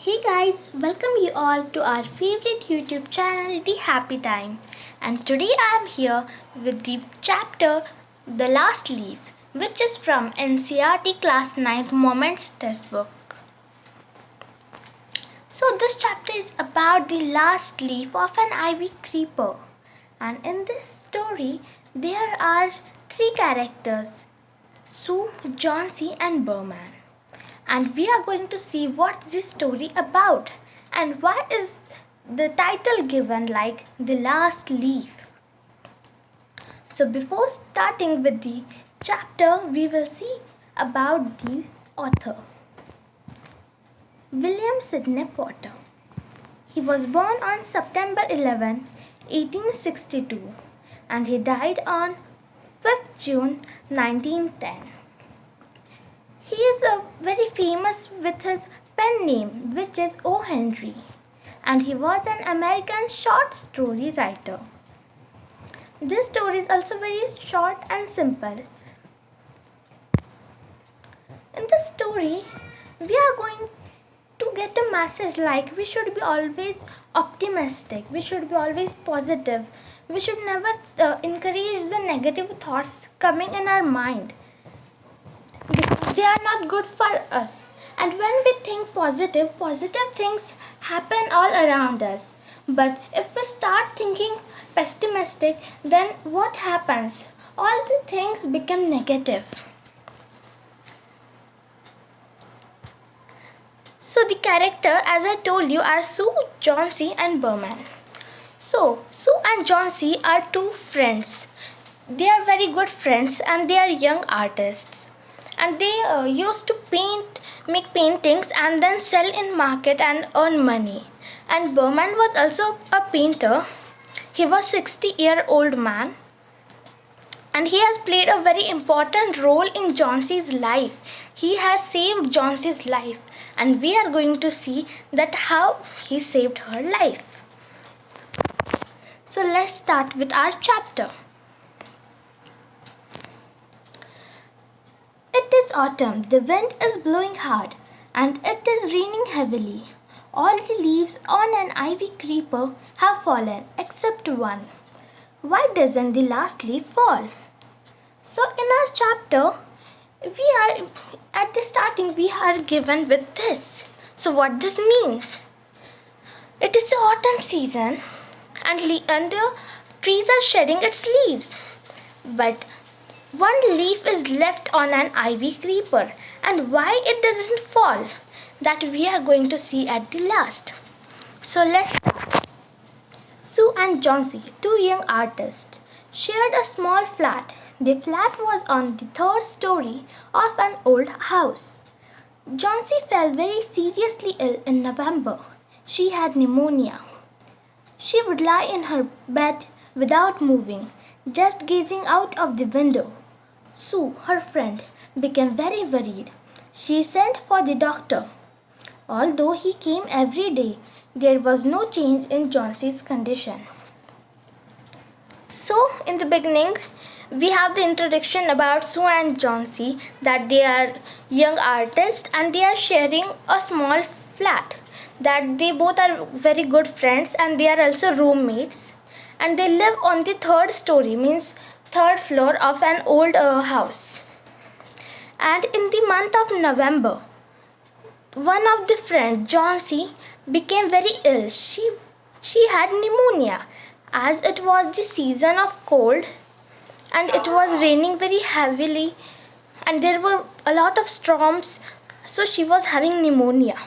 Hey guys, welcome you all to our favorite YouTube channel, The Happy Time. And today I am here with the chapter The Last Leaf, which is from NCERT Class 9th Moments Textbook. So this chapter is about the last leaf of an ivy creeper. And in this story, there are three characters, Sue, Johnsy and Berman. And we are going to see what's this story about and why is the title given like The Last Leaf. So before starting with the chapter, we will see about the author. William Sidney Potter. He was born on September 11, 1862 and he died on 5th June 1910. He is very famous with his pen name, which is O. Henry, and he was an American short story writer. This story is also very short and simple. In this story, we are going to get a message like we should be always optimistic, we should be always positive, we should never encourage the negative thoughts coming in our mind. They are not good for us. And when we think positive things happen all around us. But if we start thinking pessimistic, then what happens? All the things become negative. So the character, as I told you, are Sue, Johnsy and Berman. So Sue and Johnsy are two friends. They are very good friends and they are young artists. And they used to make paintings and then sell in market and earn money. And Berman was also a painter. He was 60-year-old man and he has played a very important role in Johnsy's life. He has saved Johnsy's life and we are going to see that how he saved her life. So let's start with our chapter. It is autumn, the wind is blowing hard, and it is raining heavily. All the leaves on an ivy creeper have fallen except one. Why doesn't the last leaf fall? So in our chapter, at the starting we are given with this. So what this means? It is the autumn season and the trees are shedding its leaves. But one leaf is left on an ivy creeper, and why it doesn't fall, that we are going to see at the last. So let's start. Sue and Johnsy, two young artists, shared a small flat. The flat was on the third story of an old house. Johnsy fell very seriously ill in November. She had pneumonia. She would lie in her bed without moving, just gazing out of the window. Sue, her friend, became very worried. She sent for the doctor. Although he came every day, there was no change in Johnsy's condition. So, in the beginning, we have the introduction about Sue and Johnsy, that they are young artists and they are sharing a small flat. That they both are very good friends and they are also roommates. And they live on the third story, means third floor of an old house. And in the month of November, one of the friends, Johnsy, became very ill. She had pneumonia as it was the season of cold and it was raining very heavily and there were a lot of storms, so she was having pneumonia.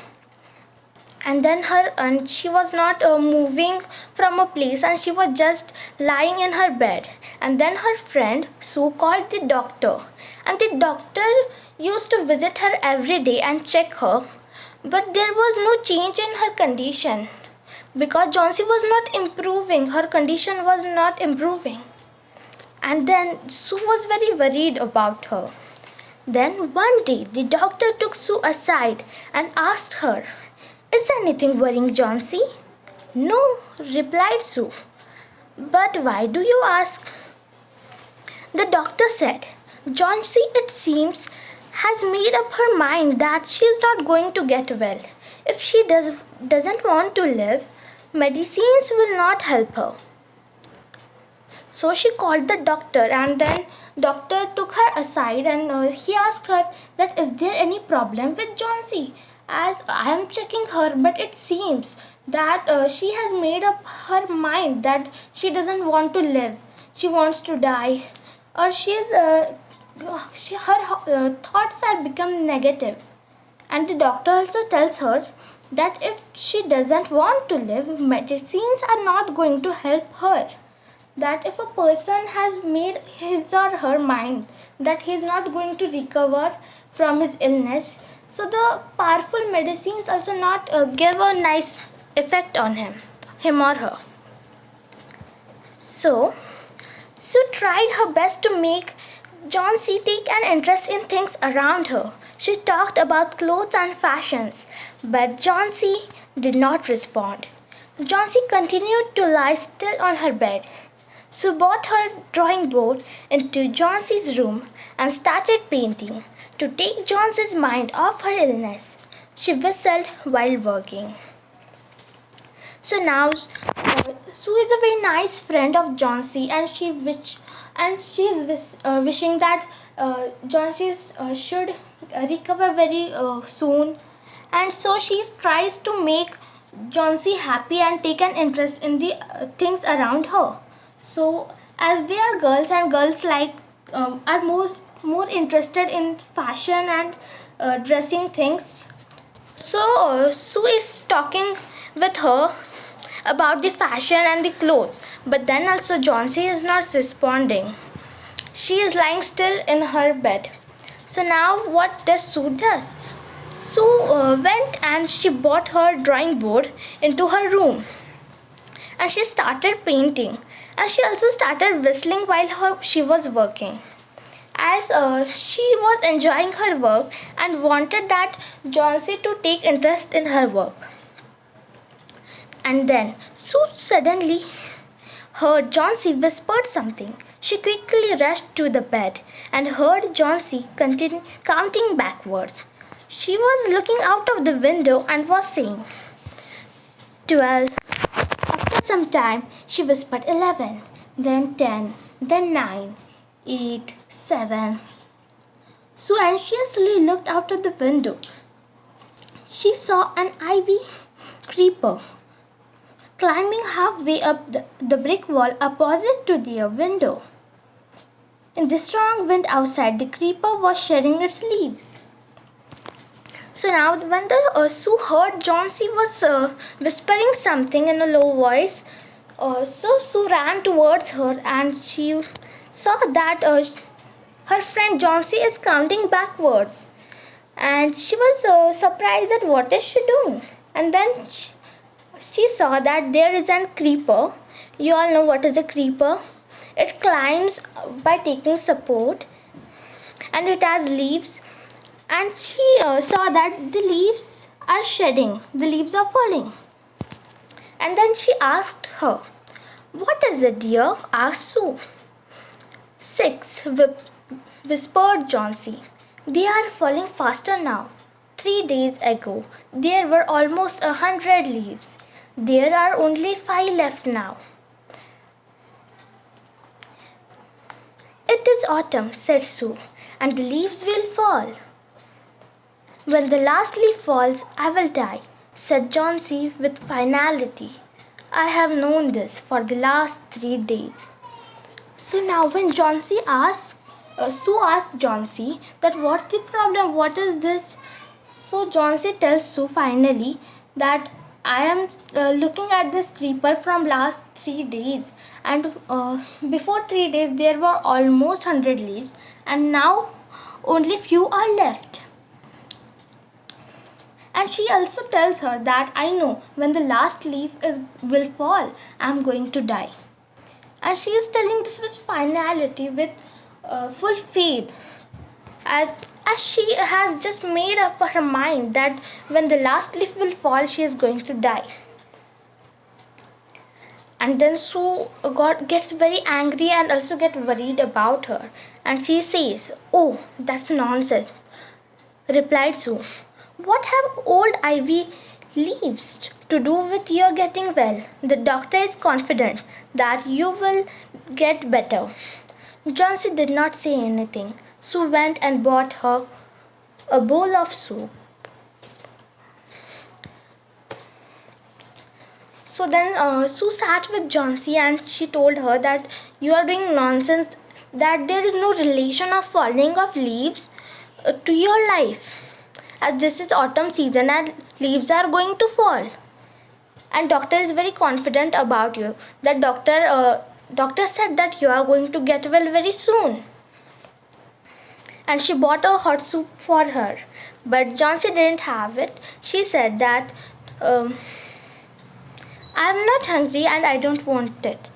And then she was not moving from a place and she was just lying in her bed. And then her friend Sue called the doctor. And the doctor used to visit her every day and check her. But there was no change in her condition. Because Johnsy was not improving. Her condition was not improving. And then Sue was very worried about her. Then one day the doctor took Sue aside and asked her, "Is anything worrying Johnsy?" "No," replied Sue. "But why do you ask?" The doctor said, "Johnsy, it seems, has made up her mind that she is not going to get well. If she doesn't want to live, medicines will not help her. So she called the doctor, and then doctor took her aside, and he asked her that is there any problem with Johnsy, as I am checking her, but it seems that she has made up her mind that she doesn't want to live, she wants to die, or her thoughts are become negative. And the doctor also tells her that if she doesn't want to live, medicines are not going to help her. That if a person has made his or her mind that he is not going to recover from his illness, so the powerful medicines also not give a nice effect on him or her. So Sue tried her best to make Johnsy take an interest in things around her. She talked about clothes and fashions, but Johnsy did not respond. Johnsy continued to lie still on her bed. Sue brought her drawing board into Johnsy's room and started painting to take Johnsy's mind off her illness. She whistled while working. So now Sue is a very nice friend of Johnsy, and she is wishing that Johnsy should recover very soon, and so she tries to make Johnsy happy and take an interest in the things around her. So as they are girls, and girls like are more interested in fashion and dressing things, so Sue is talking with her about the fashion and the clothes, but then also Johnsy is not responding. She is lying still in her bed. So now what does Sue does? Sue went and she brought her drawing board into her room, and she started painting, and she also started whistling while she was working, as she was enjoying her work and wanted that Johnsy to take interest in her work. And then Sue suddenly heard Johnsy whispered something. She quickly rushed to the bed and heard Johnsy counting backwards. She was looking out of the window and was saying 12. After some time, she whispered 11, then 10, then 9, 8, 7. Sue anxiously looked out of the window. She saw an ivy creeper climbing halfway up the brick wall opposite to their window. In the strong wind outside, the creeper was shedding its leaves. So now when Sue heard Johnsy was whispering something in a low voice, so Sue ran towards her, and she saw that her friend Johnsy is counting backwards, and she was surprised at what is she doing. And then she saw that there is a creeper. You all know what is a creeper. It climbs by taking support, and it has leaves, and she saw that the leaves are shedding, the leaves are falling. And then she asked her, "What is it, dear?" asked Sue. 6, whispered Johnsy. "They are falling faster now. 3 days ago, there were almost 100 leaves. There are only 5 left now." "It is autumn," said Sue, "and the leaves will fall." "When the last leaf falls, I will die," said Johnsy with finality. "I have known this for the last 3 days." So now when Sue asked Johnsy that what's the problem, what is this? So Johnsy tells Sue finally that I am looking at this creeper from last 3 days, and before 3 days there were almost 100 leaves, and now only few are left. And she also tells her that I know when the last leaf will fall, I'm going to die. And she is telling this with finality, with full faith, as she has just made up her mind that when the last leaf will fall, she is going to die. And then Sue gets very angry and also gets worried about her. And she says, "Oh, that's nonsense. replied Sue. What have old ivy leaves to do with your getting well? The doctor is confident that you will get better. Johnson did not say anything. Sue went and bought her a bowl of soup. So then Sue sat with Johnsy and she told her that you are doing nonsense, that there is no relation of falling of leaves to your life, as this is autumn season and leaves are going to fall. And doctor is very confident about you. That doctor said that you are going to get well very soon. And she bought a hot soup for her. But Johnsy didn't have it. She said that I'm not hungry and I don't want it.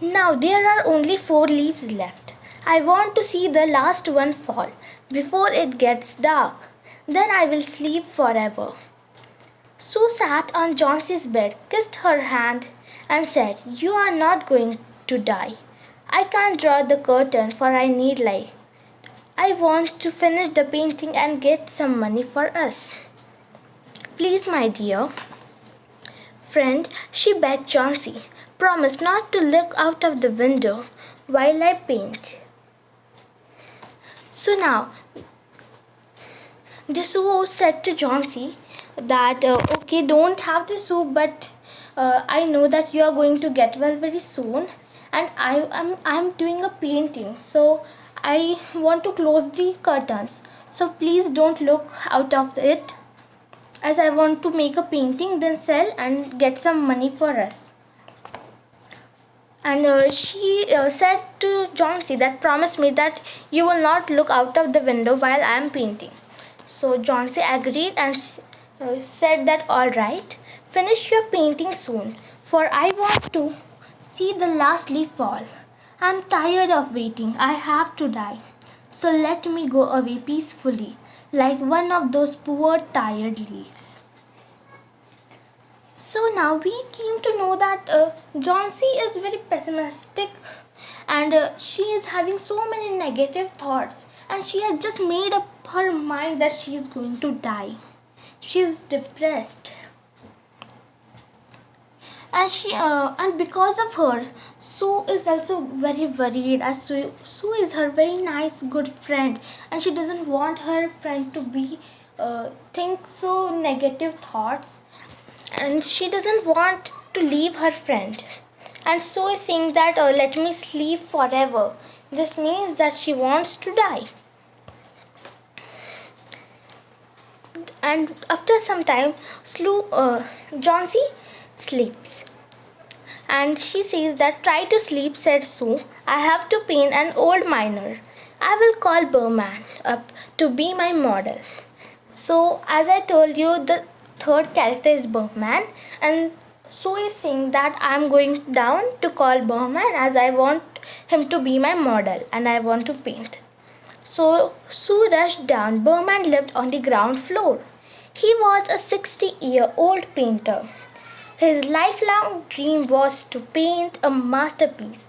Now there are only 4 leaves left. I want to see the last one fall before it gets dark. Then I will sleep forever. Sue sat on Johnsy's bed, kissed her hand, and said, You are not going to die. I can't draw the curtain for I need light. I want to finish the painting and get some money for us. Please, my dear friend, she begged Johnsy, promise not to look out of the window while I paint. So now, the Sue said to Johnsy that okay, don't have the soup, but I know that you are going to get well very soon, and I'm doing a painting, so I want to close the curtains. So please don't look out of it, as I want to make a painting, then sell and get some money for us. And she said to Johnsy that promise me that you will not look out of the window while I am painting. So Johnsy agreed and said that all right, finish your painting soon, for I want to see the last leaf fall. I am tired of waiting. I have to die. So let me go away peacefully, like one of those poor tired leaves. So now we came to know that Johnsy is very pessimistic, and she is having so many negative thoughts, and she has just made up her mind that she is going to die. She is depressed, and because of her, Sue is also very worried, as Sue is her very nice good friend, and she doesn't want her friend to be think so negative thoughts, and she doesn't want to leave her friend. And Sue is saying that let me sleep forever. This means that she wants to die. And after some time, Johnsy sleeps. And she says that try to sleep, said Sue. I have to paint an old miner. I will call Berman up to be my model. So as I told you, the third character is Berman, and Sue is saying that I am going down to call Berman, as I want him to be my model and I want to paint. So Sue rushed down. Berman lived on the ground floor. He was a 60-year-old painter. His lifelong dream was to paint a masterpiece,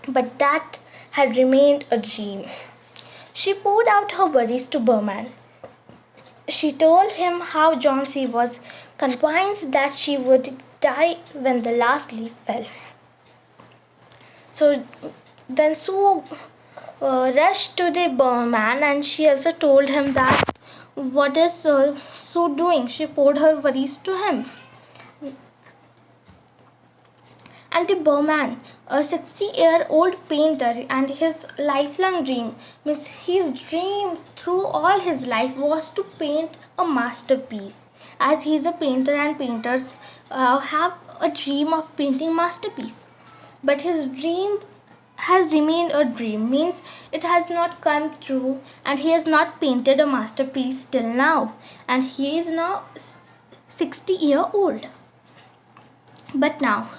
but that had remained a dream. She poured out her worries to Berman. She told him how Johnsy was convinced that she would die when the last leaf fell. So then Sue rushed to the Berman, and she also told him that what is Sue doing. She poured her worries to him. And the Berman, a 60-year-old painter, and his lifelong dream, means his dream through all his life was to paint a masterpiece. As he is a painter, and painters have a dream of painting masterpiece. But his dream has remained a dream, means it has not come true, and he has not painted a masterpiece till now. And he is now 60-year-old. But now,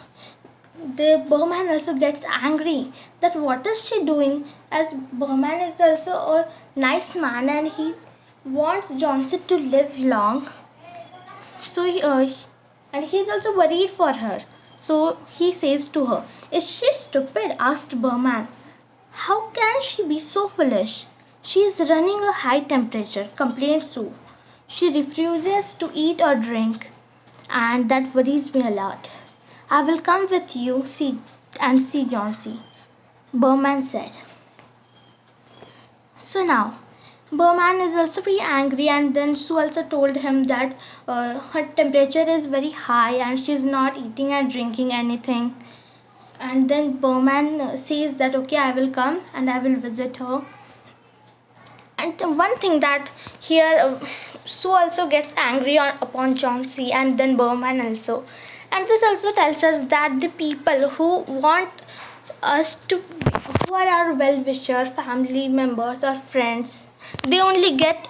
the Berman also gets angry that what is she doing, as Berman is also a nice man and he wants Johnson to live long. So and he is also worried for her. So he says to her, is she stupid? Asked Berman. How can she be so foolish? She is running a high temperature, complained Sue. She refuses to eat or drink, and that worries me a lot. I will come with you and see Johnsy, Berman said. So now, Berman is also very angry, and then Sue also told him that her temperature is very high and she's not eating and drinking anything. And then Berman says that okay, I will come and I will visit her. And one thing that here, Sue also gets angry upon Chauncey and then Berman also. And this also tells us that the people who want us to, who are our well-wisher, family members or friends, they only get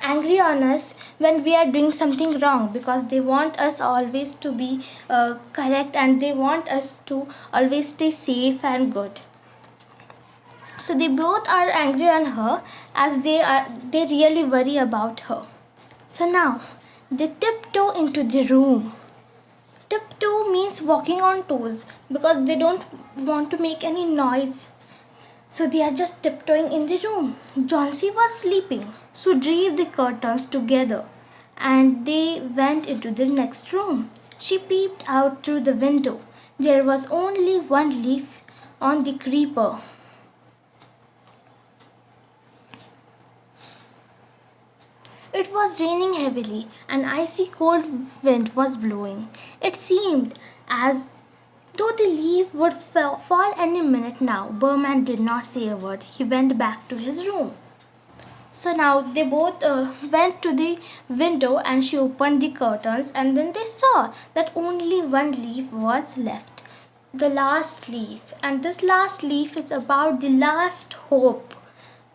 angry on us when we are doing something wrong, because they want us always to be correct, and they want us to always stay safe and good. So they both are angry on her, as they really worry about her. So now they tiptoe into the room. Tiptoe means walking on toes, because they don't want to make any noise. So they are just tiptoeing in the room. Johnsy was sleeping, so drew the curtains together and they went into the next room. She peeped out through the window. There was only one leaf on the creeper. It was raining heavily, and icy cold wind was blowing. It seemed as though the leaf would fall any minute now. Berman did not say a word. He went back to his room. So now they both went to the window, and she opened the curtains, and then they saw that only one leaf was left. The last leaf. And this last leaf is about the last hope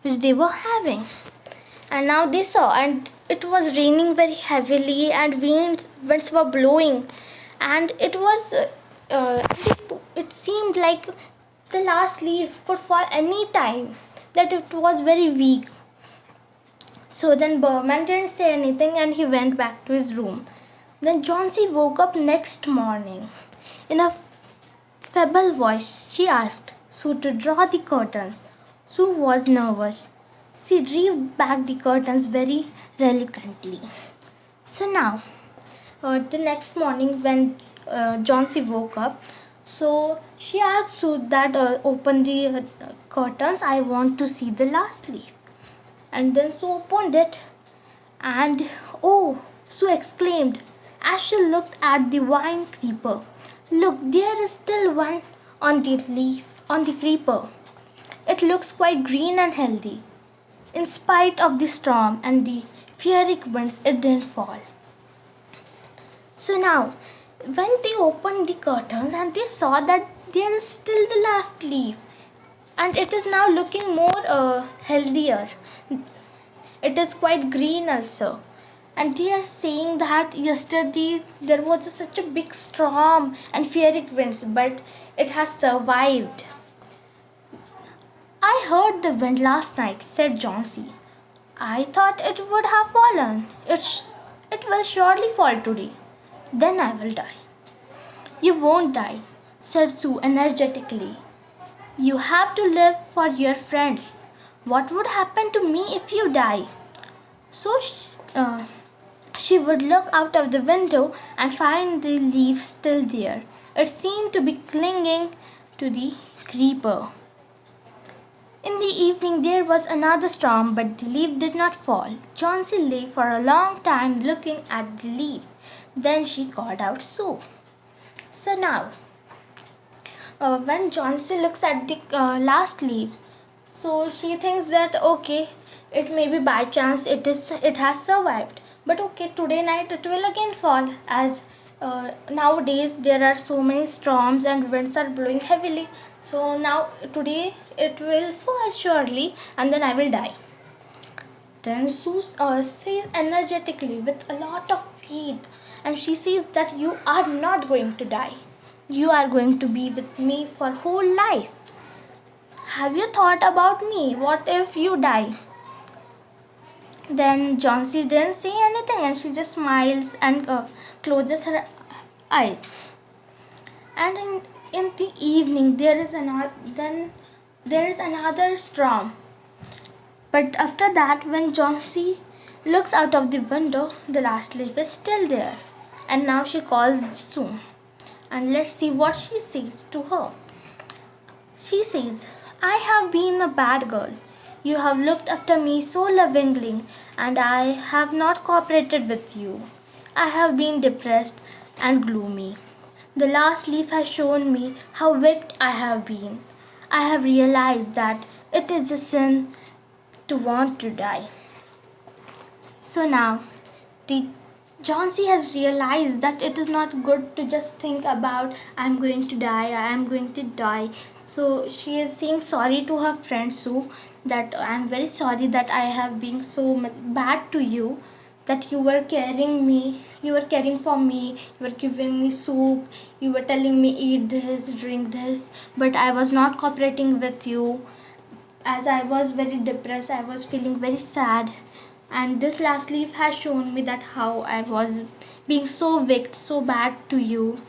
which they were having. And now they saw, and it was raining very heavily, and winds were blowing, and it seemed like the last leaf could fall any time, that it was very weak. So then Berman didn't say anything, and he went back to his room. Then Johnsy woke up next morning. In a feeble voice, she asked Sue to draw the curtains. Sue was nervous. She drew back the curtains very reluctantly. So now, the next morning when Johnsy woke up, so she asked Sue that open the curtains. I want to see the last leaf. And then Sue opened it, and oh, Sue exclaimed as she looked at the vine creeper. Look, there is still one on the leaf, on the creeper. It looks quite green and healthy. In spite of the storm and the fiery winds, it didn't fall. So now, when they opened the curtains and they saw that there is still the last leaf, and it is now looking more healthier. It is quite green also. And they are saying that yesterday there was such a big storm and fiery winds, but it has survived. I heard the wind last night, said Johnsy. I thought it would have fallen. It will surely fall today. Then I will die. You won't die, said Sue energetically. You have to live for your friends. What would happen to me if you die? So she would look out of the window and find the leaf still there. It seemed to be clinging to the creeper. In the evening there was another storm, but the leaf did not fall. Johnsy lay for a long time looking at the leaf. Then she called out Sue. So now, when Johnsy looks at the last leaf, so she thinks that okay, it may be by chance it has survived. But okay, today night it will again fall, as nowadays there are so many storms and winds are blowing heavily. So now today it will fall surely, and then I will die. Then Sue says energetically with a lot of faith, and she says that you are not going to die. You are going to be with me for whole life. Have you thought about me? What if you die? Then Johnsy didn't say anything, and she just smiles and closes her eyes. And in the evening there is another storm. But after that, when Johnsy looks out of the window, the last leaf is still there. And now she calls Sue. And let's see what she says to her. She says, I have been a bad girl. You have looked after me so lovingly, and I have not cooperated with you. I have been depressed and gloomy. The last leaf has shown me how wicked I have been. I have realized that it is a sin to want to die. So now, the Johnsy has realized that it is not good to just think about I'm going to die, I am going to die. So she is saying sorry to her friend Sue, that I'm very sorry that I have been so bad to you, that you were caring me, you were caring for me, you were giving me soup, you were telling me eat this, drink this, but I was not cooperating with you. As I was very depressed, I was feeling very sad, and this last leaf has shown me that how I was being so wicked, so bad to you.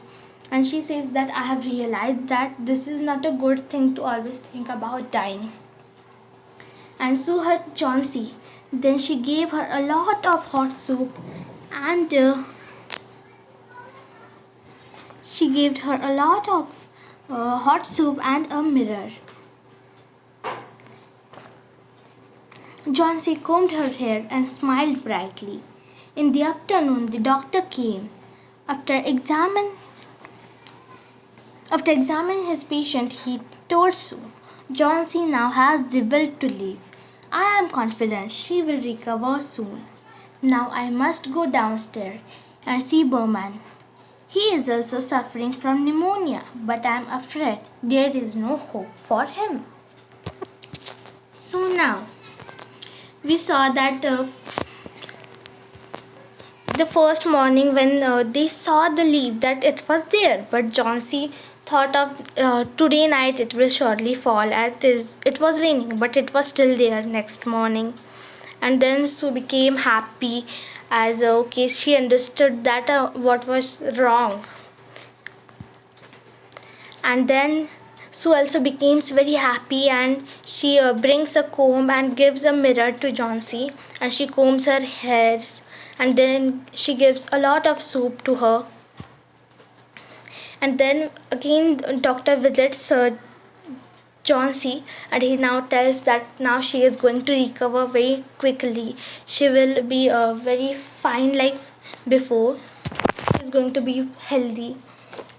And she says that I have realized that this is not a good thing to always think about dying. And so her Johnsy, then she gave her a lot of hot soup, and she gave her a lot of hot soup and a mirror. Johnsy combed her hair and smiled brightly. In the afternoon, the doctor came. After examining his patient, he told Sue, Johnsy now has the will to live. I am confident she will recover soon. Now I must go downstairs and see Berman. He is also suffering from pneumonia, but I am afraid there is no hope for him. So now, we saw that the first morning when they saw the leaf that it was there, but Johnsy thought of today night it will surely fall, as it was raining, but it was still there next morning. And then Sue became happy, as okay, she understood that what was wrong. And then Sue also becomes very happy, and she brings a comb and gives a mirror to Johnsy, and she combs her hairs, and then she gives a lot of soup to her. And then again doctor visits Johnsy, and he now tells that now she is going to recover very quickly. She will be very fine like before. She is going to be healthy.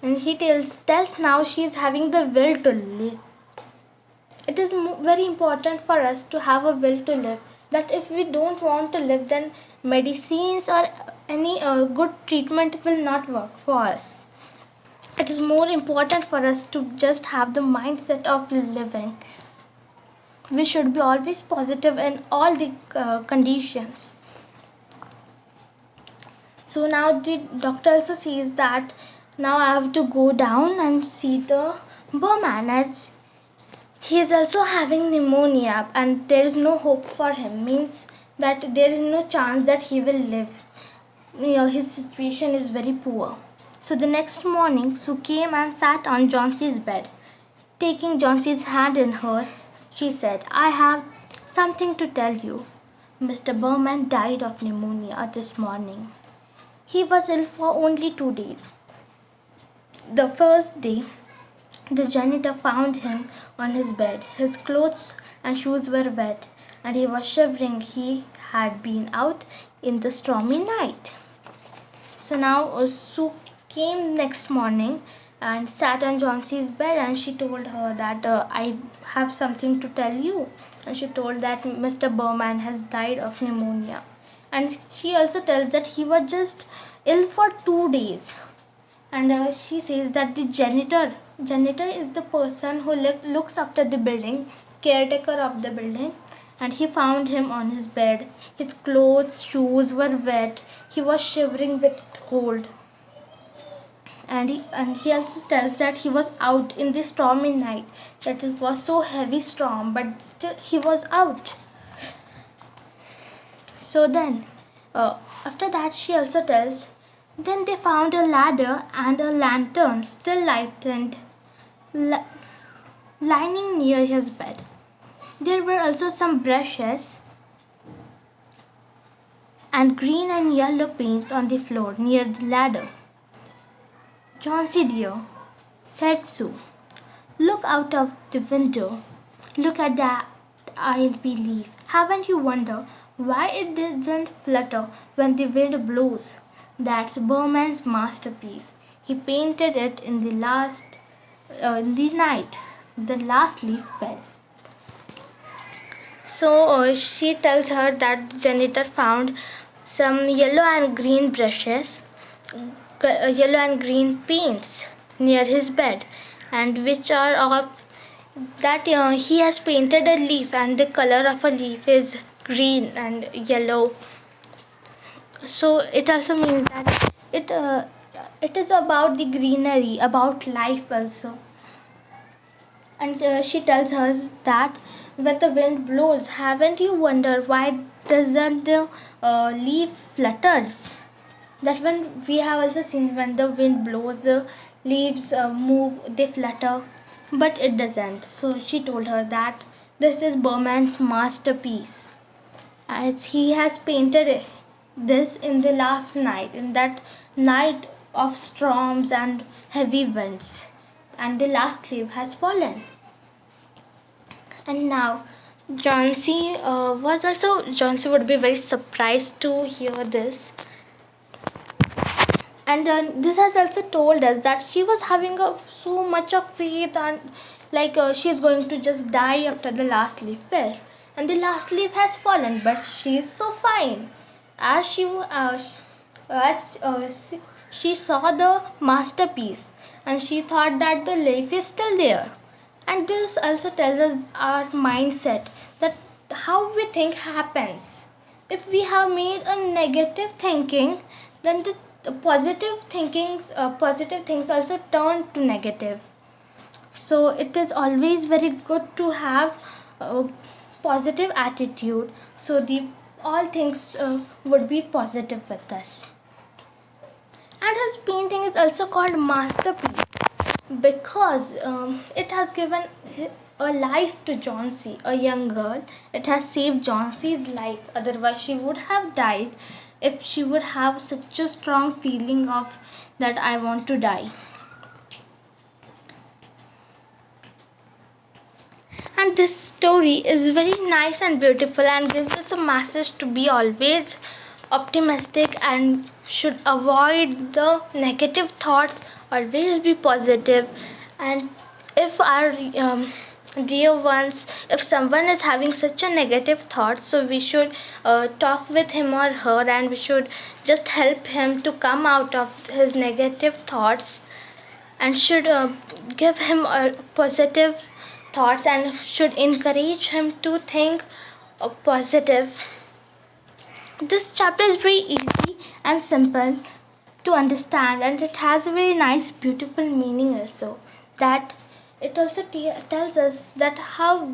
And he tells now she is having the will to live. It is very important for us to have a will to live. That if we don't want to live, then medicines or any good treatment will not work for us. It is more important for us to just have the mindset of living. We should be always positive in all the conditions. So now the doctor also says that now I have to go down and see the Berman, as he is also having pneumonia and there is no hope for him. Means that there is no chance that he will live. His situation is very poor. So the next morning, Sue came and sat on Johnsy's bed. Taking Johnsy's hand in hers, she said, I have something to tell you. Mr. Berman died of pneumonia this morning. He was ill for only 2 days. The first day, the janitor found him on his bed. His clothes and shoes were wet, and he was shivering. He had been out in the stormy night. So now Sue came next morning and sat on Johnsy's bed, and she told her that I have something to tell you. And she told that Mr. Berman has died of pneumonia. And she also tells that he was just ill for 2 days. And she says that the janitor is the person who looks after the building, caretaker of the building, and he found him on his bed. His clothes, shoes were wet. He was shivering with cold. And he also tells that he was out in the stormy night, that it was so heavy storm, but still he was out. So then, after that, she also tells, then they found a ladder and a lantern still lightened, lining near his bed. There were also some brushes and green and yellow paints on the floor near the ladder. "Johnsy dear," said Sue, "look out of the window. Look at that ivy leaf. Haven't you wondered why it doesn't flutter when the wind blows? That's Berman's masterpiece. He painted it in the night the last leaf fell." So she tells her that the janitor found some yellow and green brushes, yellow and green paints near his bed, and which are of that he has painted a leaf, and the color of a leaf is green and yellow. So it also means that it is about the greenery, about life also. And she tells us that when the wind blows, haven't you wondered why doesn't the leaf flutters? That when we have also seen when the wind blows, the leaves move, they flutter, but it doesn't. So she told her that this is Berman's masterpiece, as he has painted this in the last night, in that night of storms and heavy winds, and the last leaf has fallen. And now Johnsy would be very surprised to hear this. And this has also told us that she was having so much of faith, and she's going to just die after the last leaf falls, and the last leaf has fallen, but she is so fine as she saw the masterpiece, and she thought that the leaf is still there. And this also tells us our mindset, that how we think happens. If we have made a negative thinking, then the positive things also turn to negative. So it is always very good to have a positive attitude, so the all things would be positive with us. And his painting is also called masterpiece because it has given a life to Johnsy, a young girl. It has saved Johnsy's life, otherwise she would have died if she would have such a strong feeling of that I want to die. And this story is very nice and beautiful, and gives us a message to be always optimistic and should avoid the negative thoughts, always be positive. And if our dear ones, if someone is having such a negative thought, so we should talk with him or her, and we should just help him to come out of his negative thoughts, and should give him positive thoughts, and should encourage him to think positive. This chapter is very easy and simple to understand, and it has a very nice beautiful meaning also. That it also tells us that how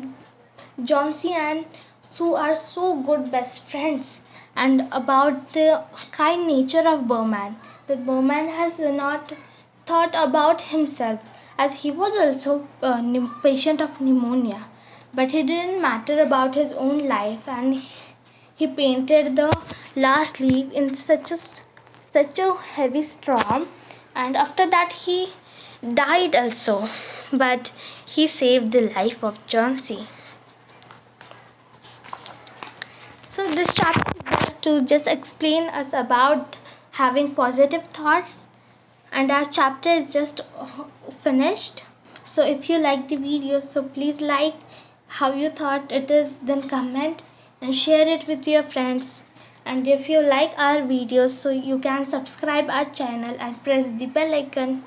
Johnsy and Sue are so good best friends, and about the kind nature of Berman. That Berman has not thought about himself, as he was also a patient of pneumonia, but he didn't matter about his own life, and he painted the last leaf in such a heavy storm, and after that he died also, but he saved the life of Johnsy. So this chapter is just explain us about having positive thoughts, and our chapter is just finished. So if you like the video, so please like how you thought it is, then comment and share it with your friends. And if you like our videos, so you can subscribe our channel and press the bell icon.